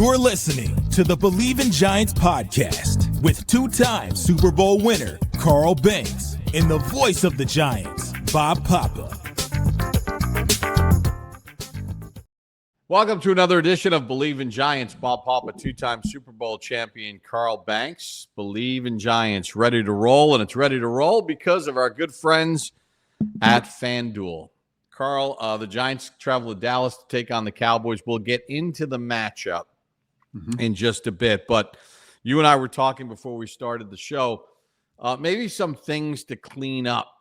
You're listening to the Bleav in Giants podcast with two-time Super Bowl winner Carl Banks and the voice of the Giants, Bob Papa. Welcome to another edition of Bleav in Giants. Bob Papa, two-time Super Bowl champion Carl Banks. Bleav in Giants, ready to roll, and it's ready to roll because of our good friends at FanDuel. Carl, the Giants travel to Dallas to take on the Cowboys. We'll get into the matchup in just a bit, but you and I were talking before we started the show, maybe some things to clean up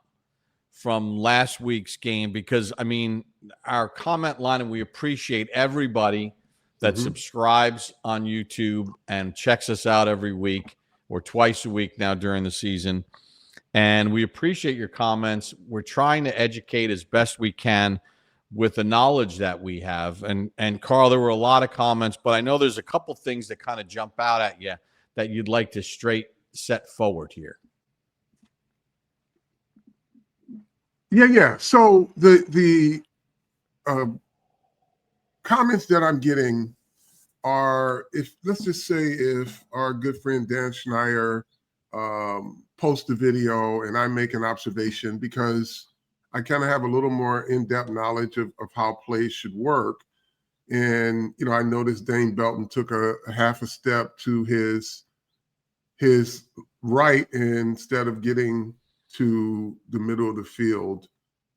from last week's game, because, I mean, our comment line, and we appreciate everybody that subscribes on YouTube and checks us out every week or twice a week now during the season. And we appreciate your comments. We're trying to educate as best we can with the knowledge that we have. And Carl, there were a lot of comments, but I know there's a couple things that kind of jump out at you that you'd like to straight set forward here. Yeah. So the comments that I'm getting are, let's just say if our good friend Dan Schneider post a video and I make an observation, because I kind of have a little more in-depth knowledge of how plays should work. And, I noticed Dane Belton took a half a step to his right instead of getting to the middle of the field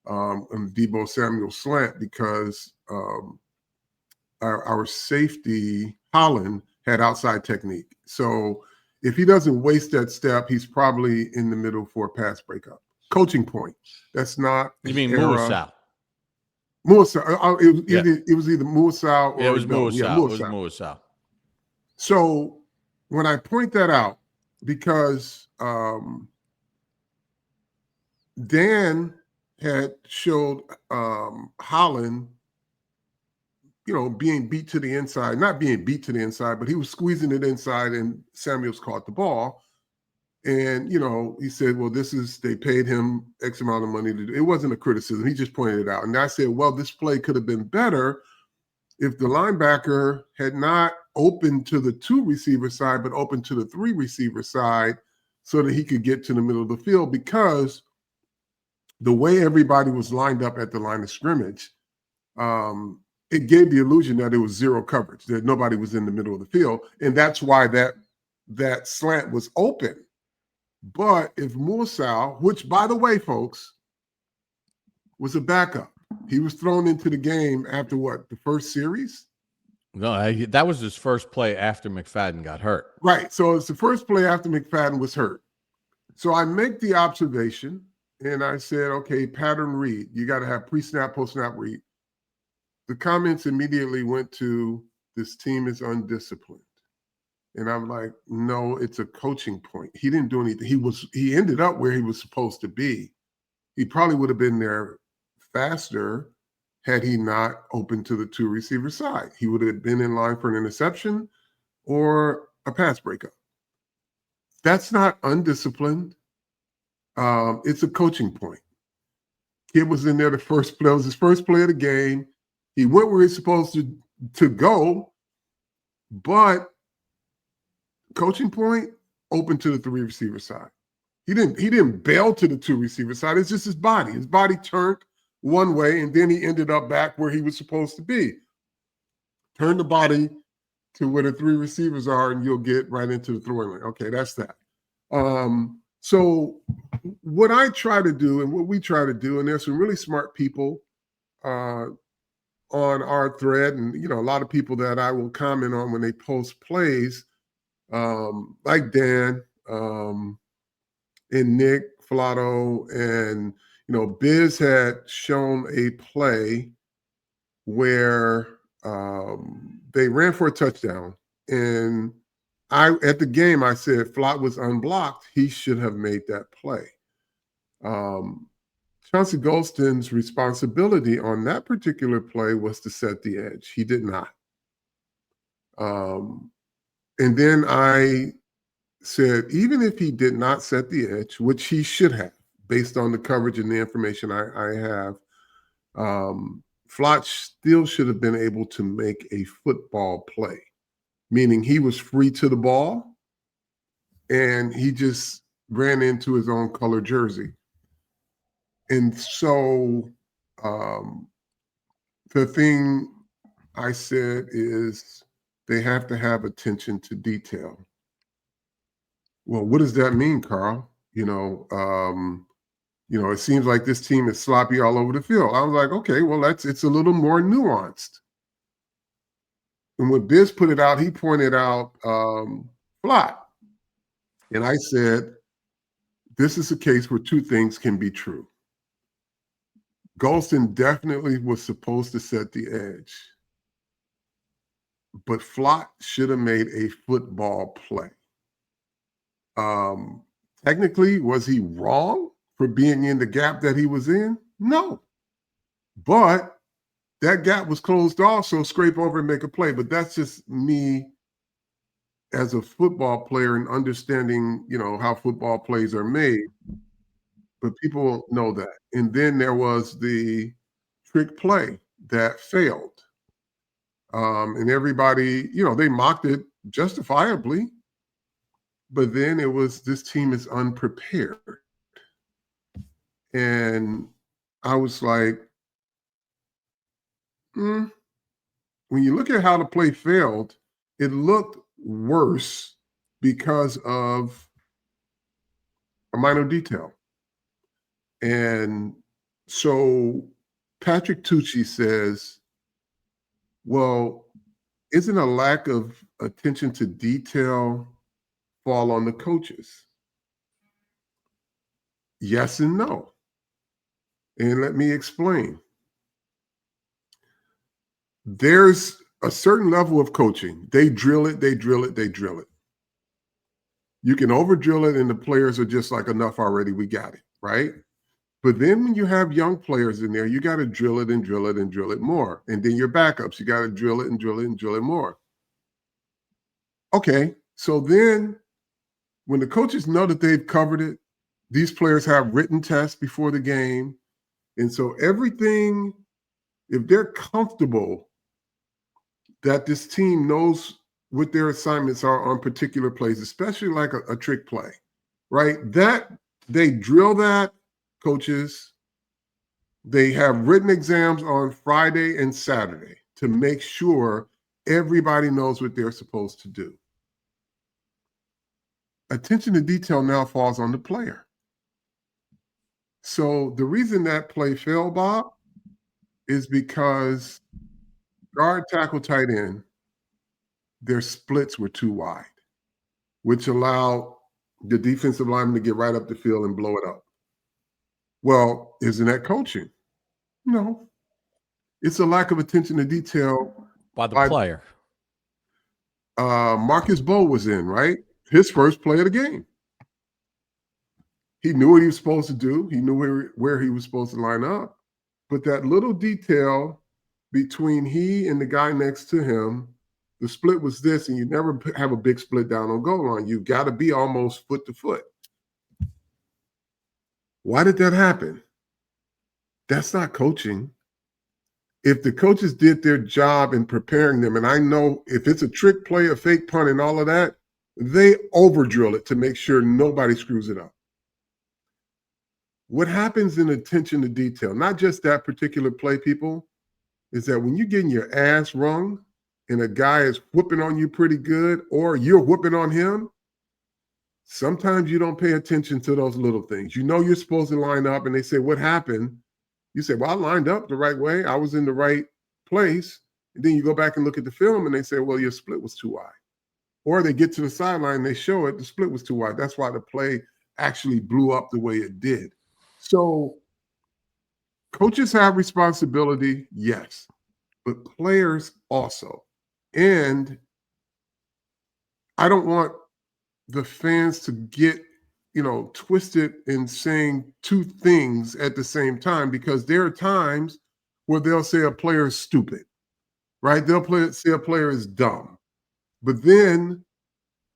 on Deebo Samuel slant, because our safety, Holland, had outside technique. So if he doesn't waste that step, he's probably in the middle for a pass breakup. Coaching point. That's not. You mean Muasau? Muasau. It was either Muasau or it was Muasau. Yeah, It was Muasau. So when I point that out, because Dan had showed Holland, being beat to the inside, not being beat to the inside, but he was squeezing it inside, and Samuels caught the ball. And, he said, well, they paid him X amount of money to do. It wasn't a criticism. He just pointed it out. And I said, well, this play could have been better if the linebacker had not opened to the 2 receiver side, but opened to the 3 receiver side so that he could get to the middle of the field, because the way everybody was lined up at the line of scrimmage, it gave the illusion that it was zero coverage, that nobody was in the middle of the field. And that's why that slant was open. But if Muasau, which, by the way, folks, was a backup, he was thrown into the game after the first series? No, that was his first play after McFadden got hurt. Right. So it's the first play after McFadden was hurt. So I make the observation, and I said, okay, pattern read. You got to have pre-snap, post-snap read. The comments immediately went to, this team is undisciplined. And I'm like, no, it's a coaching point. He didn't do anything. He ended up where he was supposed to be. He probably would have been there faster had he not opened to the 2 receiver side. He would have been in line for an interception or a pass breakup. That's not undisciplined. It's a coaching point. Kid was in there the first play. It was his first play of the game. He went where he's supposed to go, but coaching point, open to the 3 receiver side. He didn't bail to the 2 receiver side. It's just his body. His body turned one way, and then he ended up back where he was supposed to be. Turn the body to where the 3 receivers are, and you'll get right into the throwing lane. Okay, that's that. So what I try to do, and what we try to do, and there's some really smart people on our thread, and a lot of people that I will comment on when they post plays, like Dan and Nick Flato, and Biz had shown a play where they ran for a touchdown, and at the game I said Flott was unblocked. He should have made that play. Chauncey Golston's responsibility on that particular play was to set the edge. He did not. And then I said, even if he did not set the edge, which he should have, based on the coverage and the information I have, Flott still should have been able to make a football play. meaning he was free to the ball and he just ran into his own color jersey. And so the thing I said is they have to have attention to detail. Well, what does that mean, Carl? It seems like this team is sloppy all over the field. I was like, okay, well, it's a little more nuanced. And when Biz put it out, he pointed out Flott. And I said, this is a case where two things can be true. Golston definitely was supposed to set the edge, but Flott should have made a football play. Technically, was he wrong for being in the gap that he was in? No. But that gap was closed off, so scrape over and make a play. But that's just me as a football player and understanding, how football plays are made. But people know that. And then there was the trick play that failed. And everybody, they mocked it justifiably. But then it was, this team is unprepared. And I was like, when you look at how the play failed, it looked worse because of a minor detail. And so Patrick Tucci says, well, isn't a lack of attention to detail fall on the coaches? Yes and no. And let me explain. There's a certain level of coaching. They drill it, they drill it, they drill it. You can over drill it and the players are just like, enough already, we got it, right? But then when you have young players in there, you got to drill it and drill it and drill it more. And then your backups, you got to drill it and drill it and drill it more. Okay, so then when the coaches know that they've covered it, these players have written tests before the game. And so everything, if they're comfortable that this team knows what their assignments are on particular plays, especially like a trick play, right? That they drill that, coaches. They have written exams on Friday and Saturday to make sure everybody knows what they're supposed to do. Attention to detail now falls on the player. So the reason that play failed, Bob, is because guard, tackle, tight end, their splits were too wide, which allowed the defensive lineman to get right up the field and blow it up. Well, isn't that coaching? No. It's a lack of attention to detail by the player. Marcus Bowe was in, right? His first play of the game. He knew what he was supposed to do. He knew where he was supposed to line up. But that little detail between he and the guy next to him, the split was this, and you never have a big split down on goal line. You've got to be almost foot to foot. Why did that happen? That's not coaching. If the coaches did their job in preparing them, and I know if it's a trick play, a fake punt, and all of that, they over drill it to make sure nobody screws it up. What happens in attention to detail, not just that particular play, people, is that when you're getting your ass wrung and a guy is whooping on you pretty good, or you're whooping on him, sometimes you don't pay attention to those little things. You know you're supposed to line up, and they say, what happened? You say, well, I lined up the right way. I was in the right place. And then you go back and look at the film, and they say, well, your split was too wide. Or they get to the sideline, and they show it, the split was too wide. That's why the play actually blew up the way it did. So coaches have responsibility, yes, but players also. And I don't want the fans to get, twisted in saying two things at the same time, because there are times where they'll say a player is stupid, right? They'll say a player is dumb. But then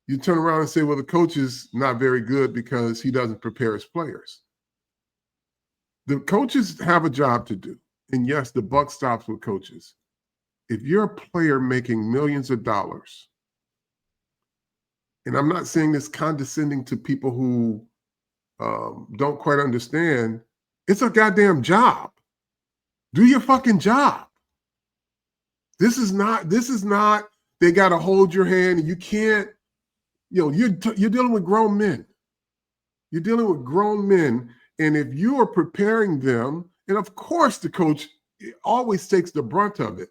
you turn around and say, well, the coach is not very good because he doesn't prepare his players. The coaches have a job to do. And yes, the buck stops with coaches. If you're a player making millions of dollars and I'm not saying this condescending to people who don't quite understand, it's a goddamn job. Do your fucking job. This is not, they got to hold your hand and you can't, you're dealing with grown men. You're dealing with grown men. And if you are preparing them, and of course the coach always takes the brunt of it.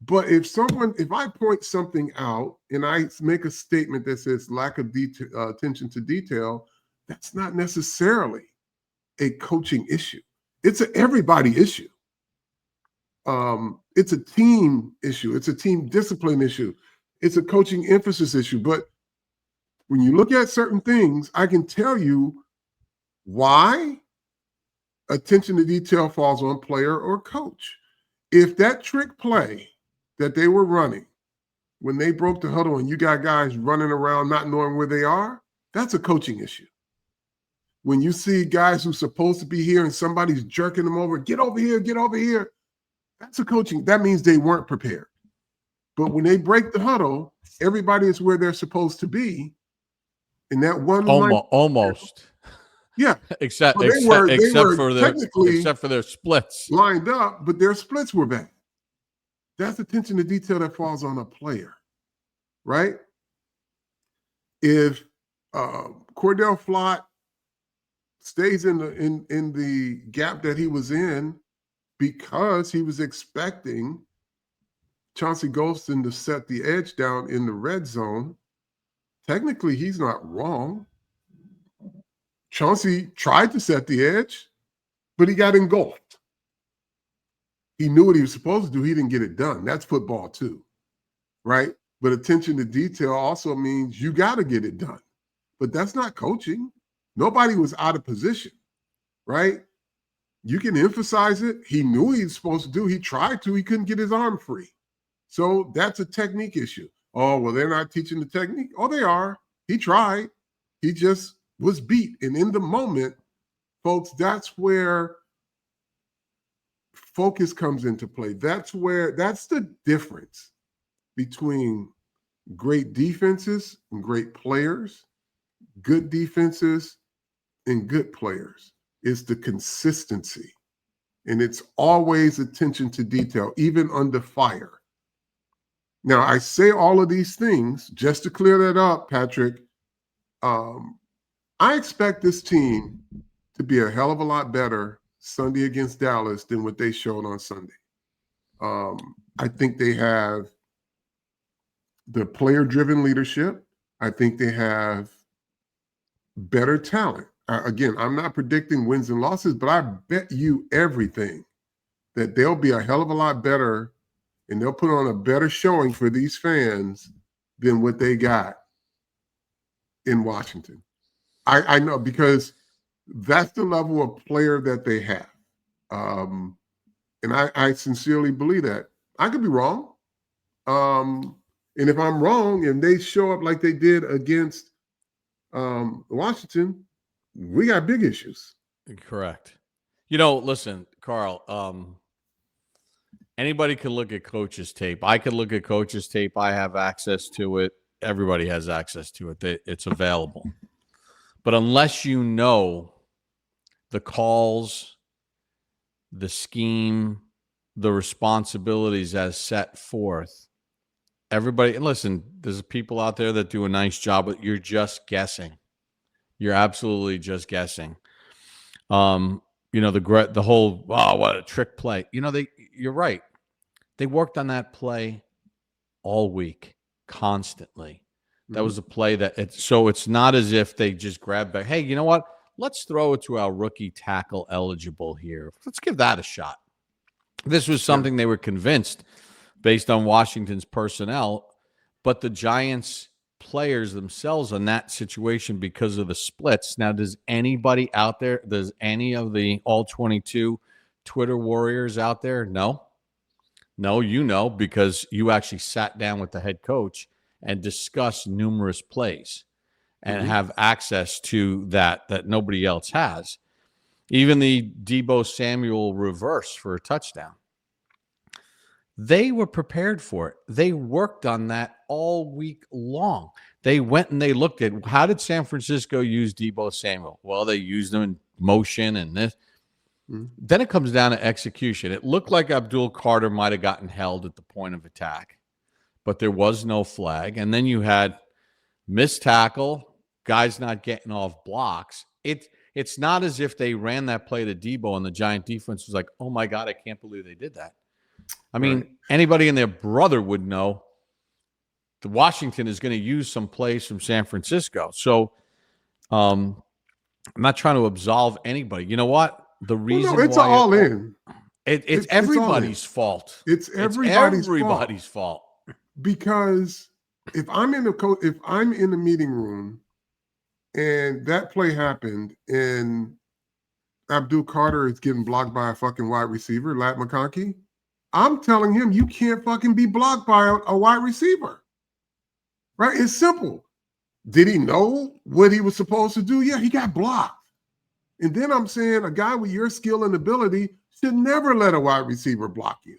But if I point something out and I make a statement that says lack of attention to detail, that's not necessarily a coaching issue. It's an everybody issue. It's a team issue. It's a team discipline issue. It's a coaching emphasis issue. But when you look at certain things, I can tell you why attention to detail falls on player or coach. If that trick play that they were running when they broke the huddle and you got guys running around not knowing where they are, that's a coaching issue. When you see guys who's supposed to be here and somebody's jerking them over, get over here, that's a coaching. That means they weren't prepared. But when they break the huddle, everybody is where they're supposed to be. And that one almost. Yeah. Except for their splits. Lined up, but their splits were bad. That's attention to detail that falls on a player, right? If Cordell Flott stays in the gap that he was in because he was expecting Chauncey Golston to set the edge down in the red zone, technically he's not wrong. Chauncey tried to set the edge, but he got engulfed. He knew what he was supposed to do. He didn't get it done. That's football too, right? But attention to detail also means you got to get it done. But that's not coaching. Nobody was out of position, right? You can emphasize it. He knew what he was supposed to do. He tried to. He couldn't get his arm free. So that's a technique issue. Oh, well, they're not teaching the technique. Oh, they are. He tried. He just was beat. And in the moment, folks, that's where focus comes into play. That's the difference between great defenses and great players, good defenses and good players. Is the consistency. And it's always attention to detail, even under fire. Now, I say all of these things just to clear that up, Patrick. I expect this team to be a hell of a lot better Sunday against Dallas than what they showed on Sunday. I think they have the player-driven leadership. I think they have better talent. Again, I'm not predicting wins and losses, but I bet you everything that they'll be a hell of a lot better and they'll put on a better showing for these fans than what they got in Washington. I know, because that's the level of player that they have. And I sincerely believe that. I could be wrong. And if I'm wrong and they show up like they did against Washington, we got big issues. Correct. Listen, Carl, anybody can look at coach's tape. I can look at coach's tape. I have access to it. Everybody has access to it. It's available. But unless you know the calls, the scheme, the responsibilities as set forth, everybody, and listen, there's people out there that do a nice job, but you're just guessing. You're absolutely just guessing. The whole, what a trick play. You're right. They worked on that play all week, constantly. That was a play so it's not as if they just grabbed back. Hey, you know what? Let's throw it to our rookie tackle eligible here. Let's give that a shot. This was something they were convinced based on Washington's personnel, but the Giants players themselves in that situation because of the splits. Now, does anybody out there, does any of the all 22 Twitter warriors out there know? No, because you actually sat down with the head coach and discussed numerous plays and have access to that nobody else has. Even the Deebo Samuel reverse for a touchdown. They were prepared for it. They worked on that all week long. They went and they looked at, how did San Francisco use Deebo Samuel? Well, they used him in motion and this. Mhm. Then it comes down to execution. It looked like Abdul Carter might have gotten held at the point of attack, but there was no flag. And then you had missed tackle, guys not getting off blocks. It's not as if they ran that play to Deebo and the Giant defense was like, oh my God, I can't believe they did that. I mean, Right. anybody and their brother would know the Washington is going to use some plays from San Francisco. So I'm not trying to absolve anybody. You know what? The Well, reason no, it's why all in. it's all in. everybody's fault. It's It's everybody's everybody's fault. Because if I'm in the meeting room and that play happened and Abdul Carter is getting blocked by a fucking wide receiver, Lat McConkey, I'm telling him you can't fucking be blocked by a wide receiver. Right? It's simple. Did he know what he was supposed to do? Yeah, he got blocked. And then I'm saying a guy with your skill and ability should never let a wide receiver block you.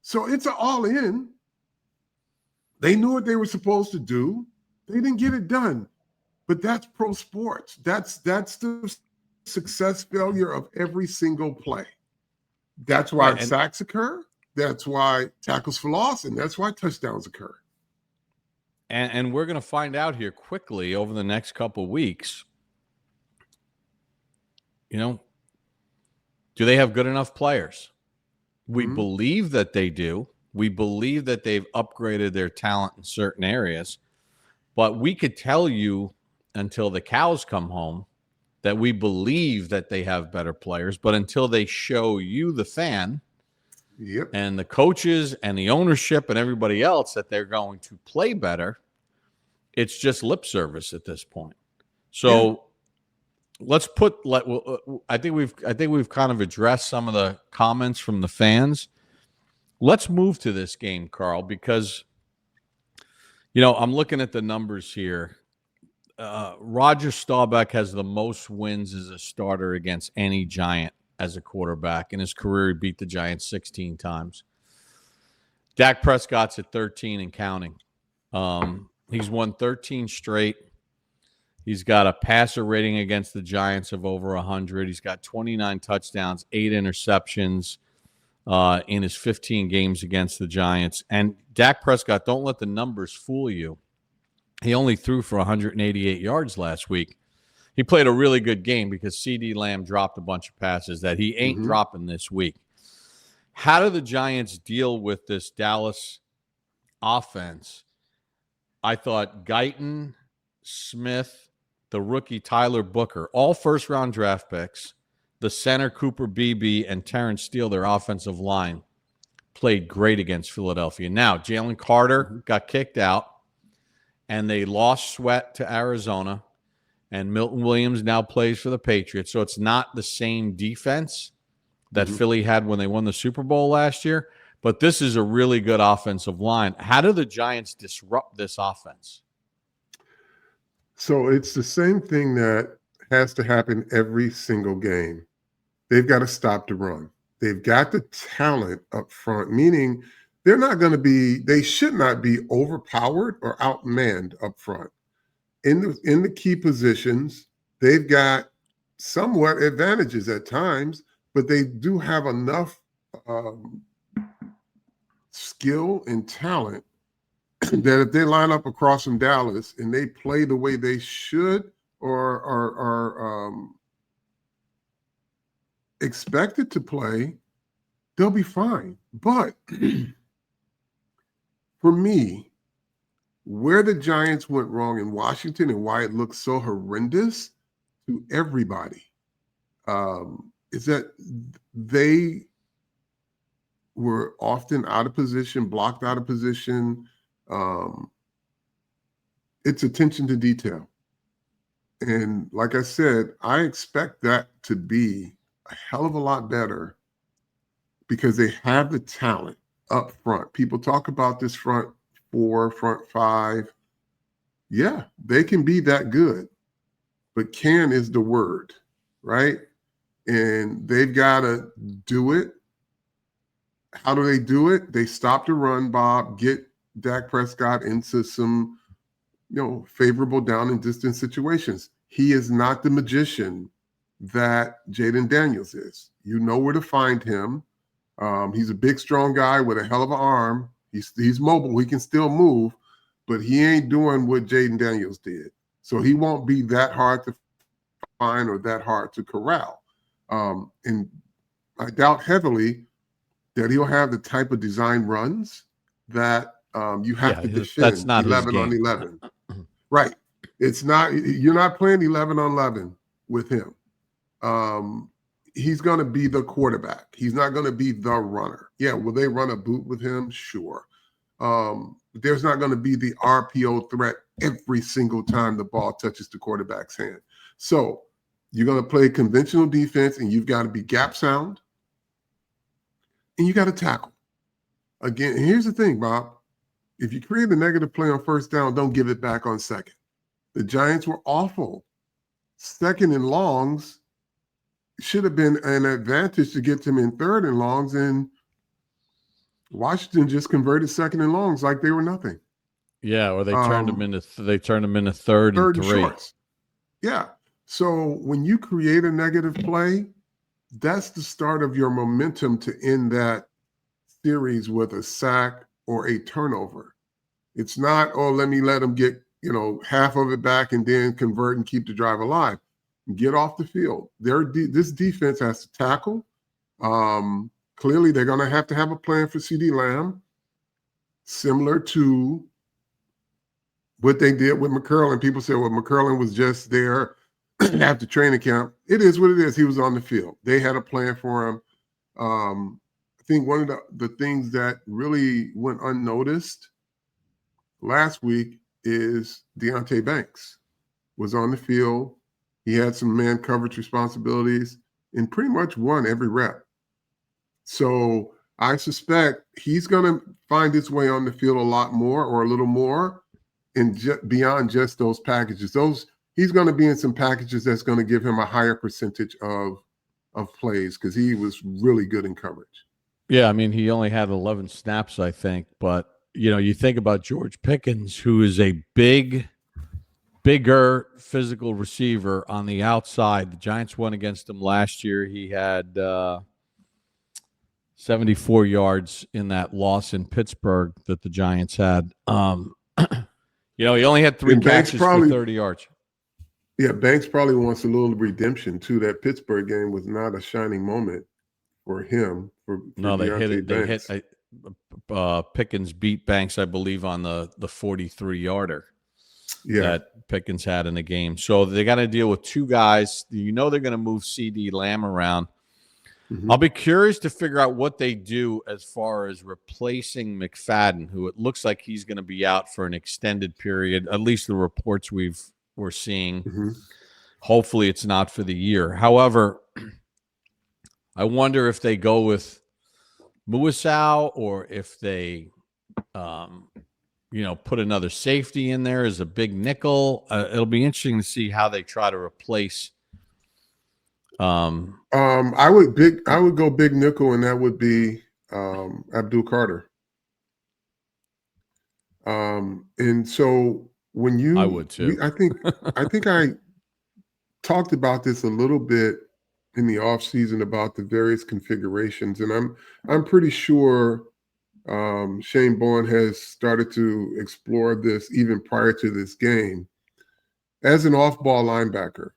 So it's an all in. They knew what they were supposed to do. They didn't get it done. But that's pro sports. That's the success failure of every single play. That's why Right, sacks occur. That's why tackles for loss, and that's why touchdowns occur. And we're going to find out here quickly over the next couple of weeks. You know, do they have good enough players? We believe that they do. We believe that they've upgraded their talent in certain areas. But we could tell you until the cows come home that we believe that they have better players. But until they show you, the fan, Yep. and the coaches and the ownership and everybody else that they're going to play better, it's just lip service at this point. So let's put. I think we've kind of addressed some of the comments from the fans. Let's move to this game, Carl, because I'm looking at the numbers here. Roger Staubach has the most wins as a starter against any Giant as a quarterback. In his career, he beat the Giants 16 times. Dak Prescott's at 13 and counting. He's won 13 straight. He's got a passer rating against the Giants of over 100. He's got 29 touchdowns, 8 interceptions in his 15 games against the Giants. And Dak Prescott, don't let the numbers fool you. He only threw for 188 yards last week. He played a really good game because CeeDee Lamb dropped a bunch of passes that he ain't dropping this week. How do the Giants deal with this Dallas offense? I thought Guyton, Smith, the rookie Tyler Booker, all first-round draft picks, the center Cooper Beebe, and Terrence Steele, their offensive line, played great against Philadelphia. Now, Jalen Carter got kicked out, and they lost Sweat to Arizona, and Milton Williams now plays for the Patriots. So it's not the same defense that Philly had when they won the Super Bowl last year, but this is a really good offensive line. How do the Giants disrupt this offense? So it's the same thing that has to happen every single game. They've got to stop the run. They've got the talent up front, meaning they should not be overpowered or outmanned up front. In the key positions, they've got somewhat advantages at times, but they do have enough skill and talent that if they line up across from Dallas and they play the way they should or are expected to play, they'll be fine. But for me, where the Giants went wrong in Washington and why it looks so horrendous to everybody is that they were often out of position, blocked out of position. It's attention to detail. And like I said, I expect that to be a hell of a lot better because they have the talent up front. People talk about this front four, front five. Yeah, they can be that good, but can is the word, right? And they've got to do it How do they do it? They stop the run, Bob, get Dak Prescott into some, favorable down and distance situations. He is not the magician that Jaden Daniels is. You know where to find him. He's a big, strong guy with a hell of an arm. He's mobile. He can still move, but he ain't doing what Jaden Daniels did. So he won't be that hard to find or that hard to corral. And I doubt heavily that he'll have the type of design runs that you have to defend. That's not 11 on 11. Right. It's not. You're not playing 11 on 11 with him. He's going to be the quarterback. He's not going to be the runner. Yeah, will they run a boot with him? Sure. There's not going to be the RPO threat every single time the ball touches the quarterback's hand. So you're going to play conventional defense, and you've got to be gap sound, and you got to tackle. Again, here's the thing, Bob. If you create a negative play on first down, don't give it back on second. The Giants were awful. Second and longs should have been an advantage to get them in third and longs, and Washington just converted second and longs like they were nothing. Yeah, or they turned them into third and three. Shorts. Yeah. So when you create a negative play, that's the start of your momentum to end that series with a sack or a turnover. It's not, let them get, half of it back and then convert and keep the drive alive. Get off the field. This defense has to tackle. Clearly, they're going to have a plan for CeeDee Lamb, similar to what they did with McCurlin. People say, well, McCurlin was just there after training camp. It is what it is. He was on the field. They had a plan for him. I think one of the things that really went unnoticed last week is Deonte Banks was on the field. He had some man coverage responsibilities and pretty much won every rep. So I suspect he's going to find his way on the field a lot more or a little more and beyond just those packages. He's going to be in some packages that's going to give him a higher percentage of plays because he was really good in coverage. Yeah, I mean, he only had 11 snaps, I think. But, you think about George Pickens, who is a bigger physical receiver on the outside. The Giants won against him last year. He had 74 yards in that loss in Pittsburgh that the Giants had. He only had 3 catches for 30 yards. Yeah, Banks probably wants a little redemption, too. That Pittsburgh game was not a shining moment for him. No, they hit it. Banks. They hit Pickens beat Banks, I believe, on the 43-yarder that Pickens had in the game. So they got to deal with 2 guys. They're going to move CeeDee Lamb around. Mm-hmm. I'll be curious to figure out what they do as far as replacing McFadden, who it looks like he's going to be out for an extended period, at least the reports we're seeing. Mm-hmm. Hopefully it's not for the year. However, I wonder if they go with Muasau or if they, put another safety in there as a big nickel. It'll be interesting to see how they try to replace. I would go big nickel, and that would be Abdul Carter. And so when I would too. I think I talked about this a little bit in the offseason about the various configurations, and I'm pretty sure Shane Bowen has started to explore this even prior to this game. As an off-ball linebacker,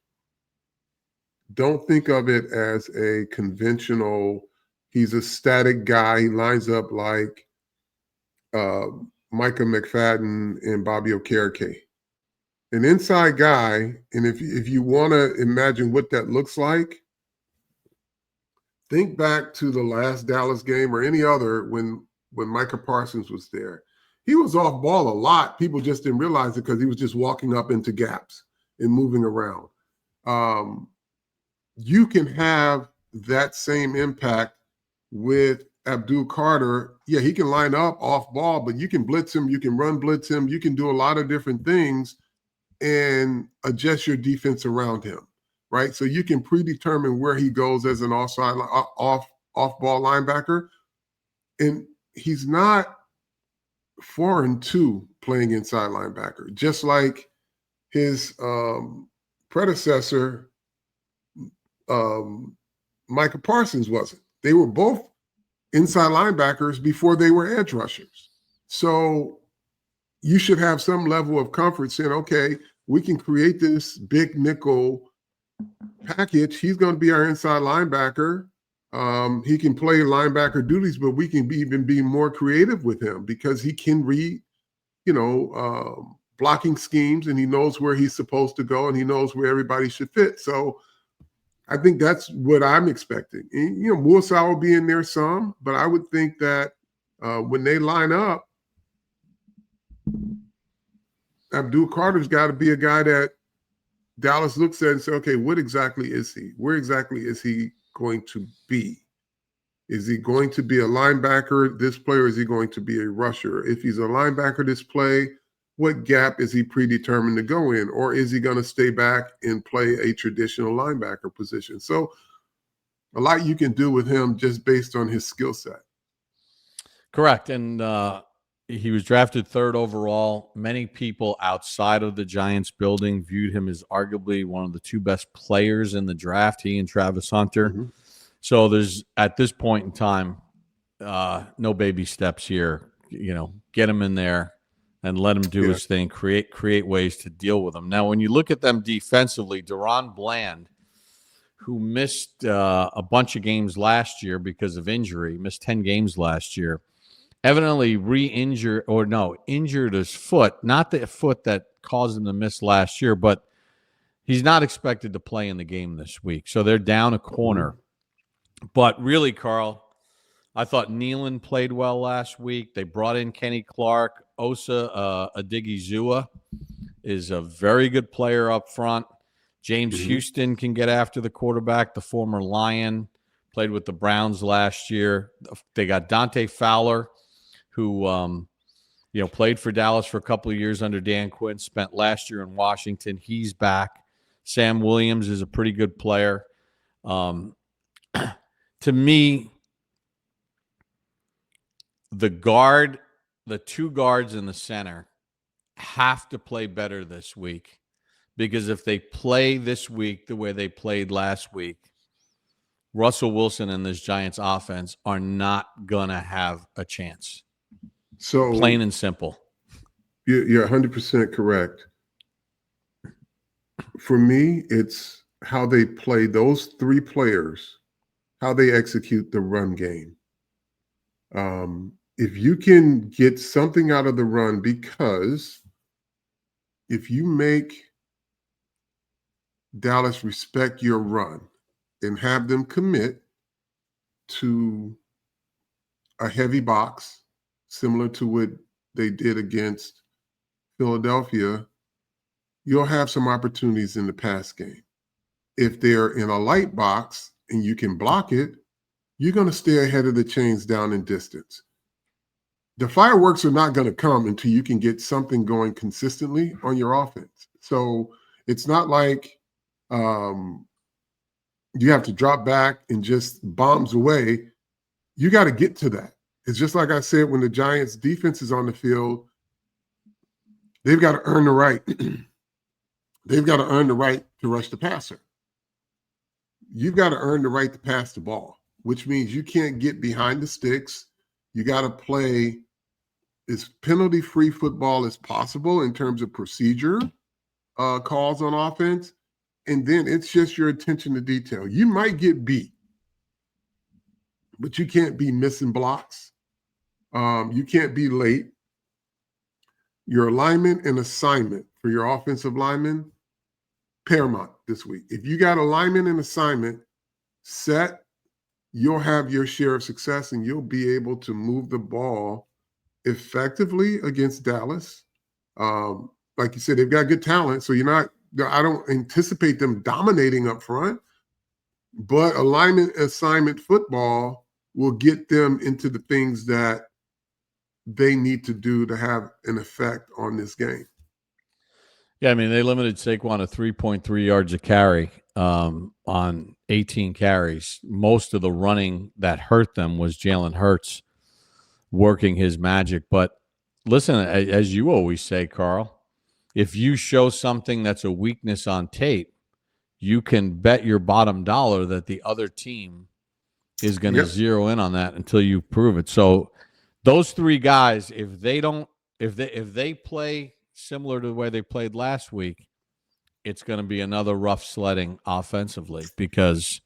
don't think of it as a conventional, he's a static guy. He lines up like Micah McFadden and Bobby Okereke. An inside guy, and if you want to imagine what that looks like, think back to the last Dallas game or any other when Micah Parsons was there. He was off ball a lot. People just didn't realize it because he was just walking up into gaps and moving around. You can have that same impact with Abdul Carter. Yeah, he can line up off ball, but you can blitz him, you can run blitz him, you can do a lot of different things and adjust your defense around him, right? So you can predetermine where he goes as an off ball linebacker. And he's not foreign to playing inside linebacker, just like his predecessor, Micah Parsons wasn't. They were both inside linebackers before they were edge rushers. So you should have some level of comfort saying, okay, we can create this big nickel package. He's going to be our inside linebacker. He can play linebacker duties, but we can even be more creative with him because he can read, blocking schemes, and he knows where he's supposed to go, and he knows where everybody should fit. So I think that's what I'm expecting. And, Musa will be in there some, but I would think that when they line up, Abdul Carter's got to be a guy that Dallas looks at and says, okay, what exactly is he? Where exactly is he going to be? Is he going to be a linebacker this play, or is he going to be a rusher? If he's a linebacker this play, what gap is he predetermined to go in? Or is he going to stay back and play a traditional linebacker position? So a lot you can do with him just based on his skill set. Correct. And he was drafted 3rd overall. Many people outside of the Giants building viewed him as arguably one of the 2 best players in the draft, he and Travis Hunter. Mm-hmm. So there's, at this point in time, no baby steps here. Get him in there and let him do his thing, create ways to deal with him. Now, when you look at them defensively, Deron Bland, who missed a bunch of games last year because of injury, missed 10 games last year, evidently injured his foot, not the foot that caused him to miss last year, but he's not expected to play in the game this week. So they're down a corner. But really, Carl, I thought Nealon played well last week. They brought in Kenny Clark. Osa Adigizua is a very good player up front. James Houston can get after the quarterback, the former Lion, played with the Browns last year. They got Dante Fowler, who played for Dallas for a couple of years under Dan Quinn, spent last year in Washington. He's back. Sam Williams is a pretty good player. To me, the 2 guards in the center have to play better this week, because if they play this week the way they played last week, Russell Wilson and this Giants offense are not going to have a chance. So plain and simple. You're 100% correct. For me, it's how they play those 3 players, how they execute the run game. If you can get something out of the run, because if you make Dallas respect your run and have them commit to a heavy box, similar to what they did against Philadelphia, you'll have some opportunities in the pass game. If they're in a light box and you can block it, you're going to stay ahead of the chains down in distance. The fireworks are not going to come until you can get something going consistently on your offense. So it's not like you have to drop back and just bombs away. You got to get to that. It's just like I said, when the Giants defense is on the field, they've got to earn the right. They've got to earn the right to rush the passer. You've got to earn the right to pass the ball, which means you can't get behind the sticks. You got to play as penalty-free football as possible in terms of procedure calls on offense. And then it's just your attention to detail. You might get beat, but you can't be missing blocks. You can't be late. Your alignment and assignment for your offensive linemen, paramount this week. If you got alignment and assignment set, you'll have your share of success and you'll be able to move the ball effectively against Dallas. Like you said, they've got good talent, so I don't anticipate them dominating up front, but alignment assignment football will get them into the things that they need to do to have an effect on this game. Yeah, I mean, they limited Saquon to 3.3 yards a carry on 18 carries. Most of the running that hurt them was Jalen Hurts. working his magic. But listen, as you always say, Carl, if you show something that's a weakness on tape, you can bet your bottom dollar that the other team is going to zero in on that until you prove it. So those three guys, if they play similar to the way they played last week, it's going to be another rough sledding offensively, because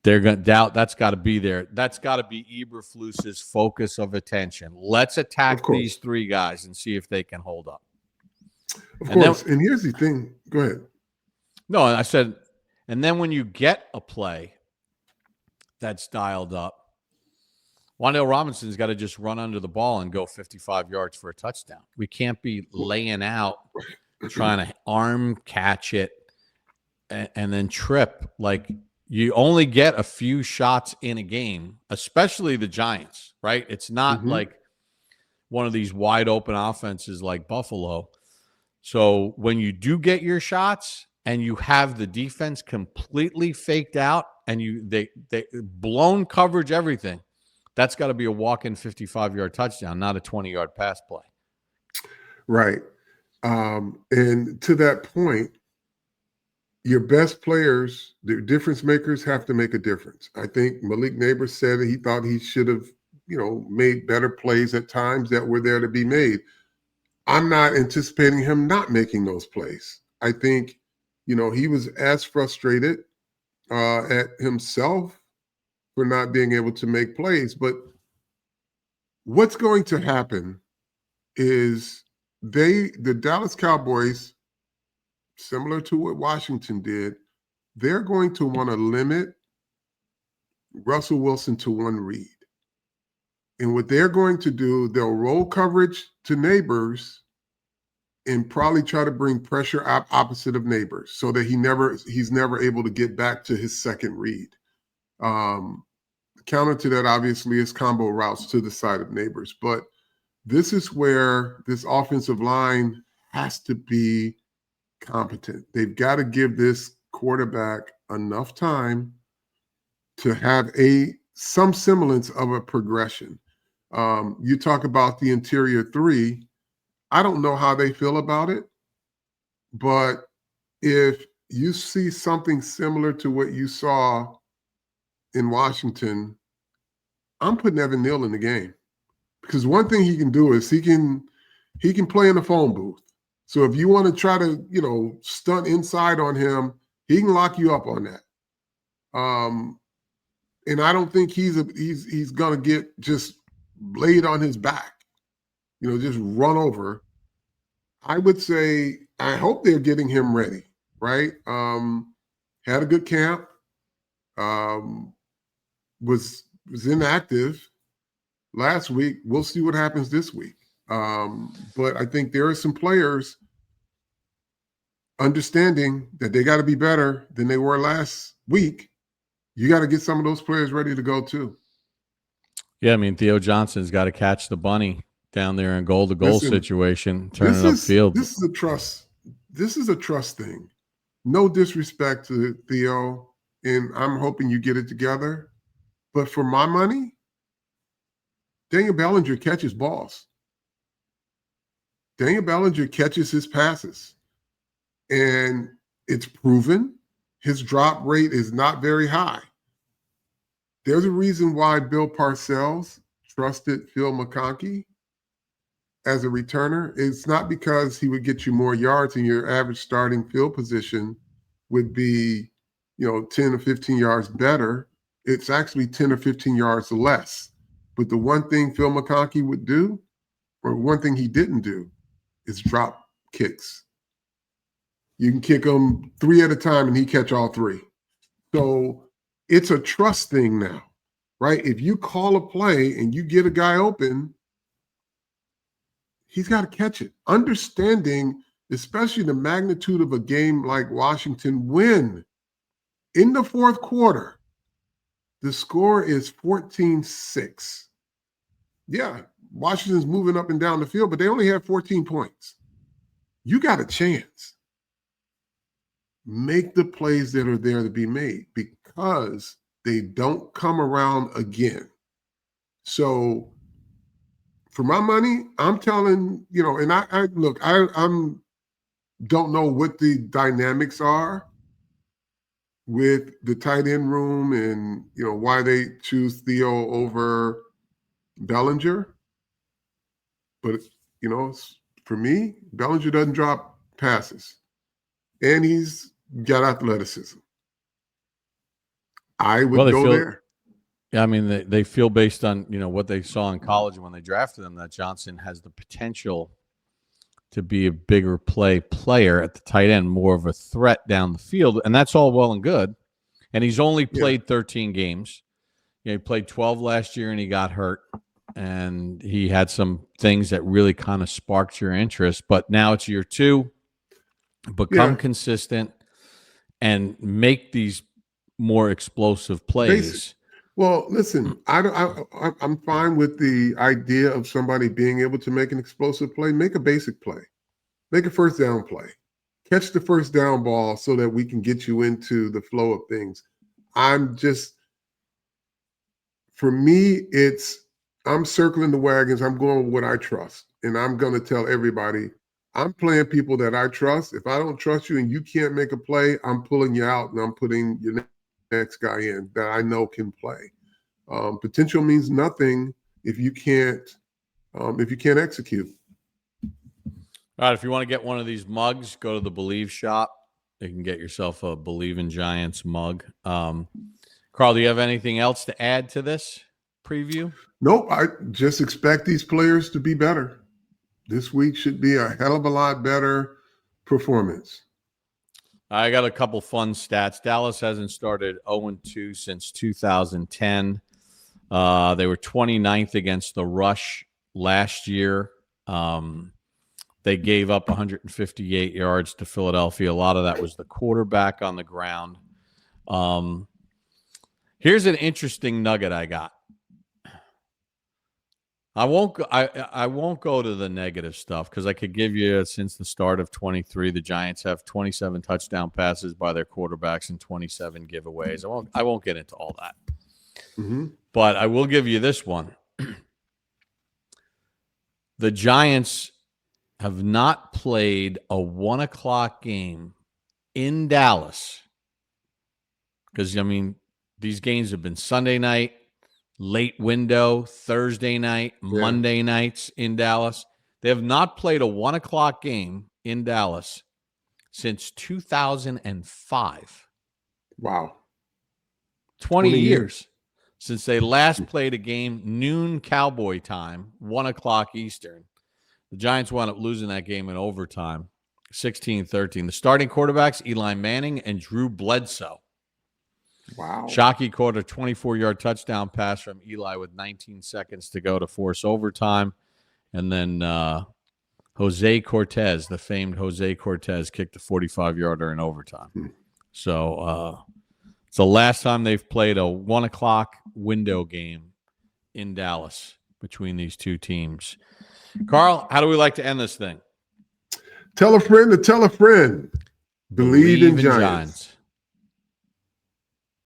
they're going to doubt. That's got to be there. That's got to be Eberflus's focus of attention. Let's attack these three guys and see if they can hold up. Of course. And here's the thing. Go ahead. No, I said, and then when you get a play that's dialed up, Wan'Dale Robinson's got to just run under the ball and go 55 yards for a touchdown. We can't be laying out, trying to arm catch it and then trip. Like, you only get a few shots in a game, especially the Giants, right? It's not like one of these wide open offenses like Buffalo. So when you do get your shots and you have the defense completely faked out and they blown coverage, everything, that's got to be a walk-in 55-yard touchdown, not a 20-yard pass play. Right. And to that point, your best players, the difference makers, have to make a difference. I think Malik Neighbors said that he thought he should have, made better plays at times that were there to be made. I'm not anticipating him not making those plays. I think, he was as frustrated at himself for not being able to make plays. But what's going to happen is the Dallas Cowboys, similar to what Washington did, they're going to want to limit Russell Wilson to one read. And what they're going to do, they'll roll coverage to Neighbors and probably try to bring pressure opposite of Neighbors so that he's never able to get back to his second read. Counter to that, obviously, is combo routes to the side of Neighbors. But this is where this offensive line has to be competent. They've got to give this quarterback enough time to have some semblance of a progression. You talk about the interior three. I don't know how they feel about it, but if you see something similar to what you saw in Washington, I'm putting Evan Neal in the game, because one thing he can do is he can play in the phone booth. So if you want to try to, stunt inside on him, he can lock you up on that. And I don't think he's gonna get just laid on his back, just run over. I would say I hope they're getting him ready, right? Had a good camp. Was inactive last week. We'll see what happens this week. But I think there are some players understanding that they got to be better than they were last week. You got to get some of those players ready to go too. Yeah, I mean, Theo Johnson's got to catch the bunny down there in goal-to-goal situation, turn it upfield. This is a trust thing. No disrespect to Theo, and I'm hoping you get it together. But for my money, Daniel Bellinger catches balls. Daniel Bellinger catches his passes. And it's proven his drop rate is not very high. There's a reason why Bill Parcells trusted Phil McConkey as a returner. It's not because he would get you more yards and your average starting field position would be, 10 or 15 yards better. It's actually 10 or 15 yards less. But the one thing Phil McConkey would do, or one thing he didn't do, is drop kicks. You can kick them 3 at a time and he catch all 3. So it's a trust thing now, right? If you call a play and you get a guy open, he's got to catch it. Understanding, especially the magnitude of a game like Washington, when in the fourth quarter, the score is 14-6. Yeah, Washington's moving up and down the field, but they only have 14 points. You got a chance. Make the plays that are there to be made, because they don't come around again. So For my money, I'm telling, and I look, I'm don't know what the dynamics are with the tight end room and, why they choose Theo over Bellinger. But, for me, Bellinger doesn't drop passes and he's got athleticism. I would go there. Yeah, I mean, they feel based on, what they saw in college when they drafted him, that Johnson has the potential to be a bigger player at the tight end, more of a threat down the field. And that's all well and good. And he's only played 13 games. He played 12 last year and he got hurt. And he had some things that really kind of sparked your interest. But now it's year 2. Become consistent and make these more explosive plays. Well, listen, I'm fine with the idea of somebody being able to make an explosive play. Make a basic play. Make a first down play. Catch the first down ball so that we can get you into the flow of things. For me, I'm circling the wagons. I'm going with what I trust. And I'm going to tell everybody, I'm playing people that I trust. If I don't trust you and you can't make a play, I'm pulling you out and I'm putting your next guy in that I know can play. Potential means nothing if you can't execute. All right, if you want to get one of these mugs, go to the Bleav shop. You can get yourself a Bleav in Giants mug. Carl, do you have anything else to add to this preview? Nope. I just expect these players to be better. This week should be a hell of a lot better performance. I got a couple fun stats. Dallas hasn't started 0-2 since 2010. They were 29th against the rush last year. They gave up 158 yards to Philadelphia. A lot of that was the quarterback on the ground. Here's an interesting nugget I got. I won't go to the negative stuff because I could give you, since the start of 23, the Giants have 27 touchdown passes by their quarterbacks and 27 giveaways. I won't get into all that. Mm-hmm. But I will give you this one. The Giants have not played a 1:00 game in Dallas because, these games have been Sunday night, late window, Thursday night, Monday nights in Dallas. They have not played a 1:00 game in Dallas since 2005. Wow. 20 years since they last played a game noon Cowboy time, 1:00 Eastern. The Giants wound up losing that game in overtime, 16-13. The starting quarterbacks, Eli Manning and Drew Bledsoe. Wow. Shockey caught a 24-yard touchdown pass from Eli with 19 seconds to go to force overtime. And then Jose Cortez, the famed Jose Cortez, kicked a 45-yarder in overtime. So it's the last time they've played a 1:00 window game in Dallas between these two teams. Carl, how do we like to end this thing? Tell a friend to tell a friend. Bleav in Giants.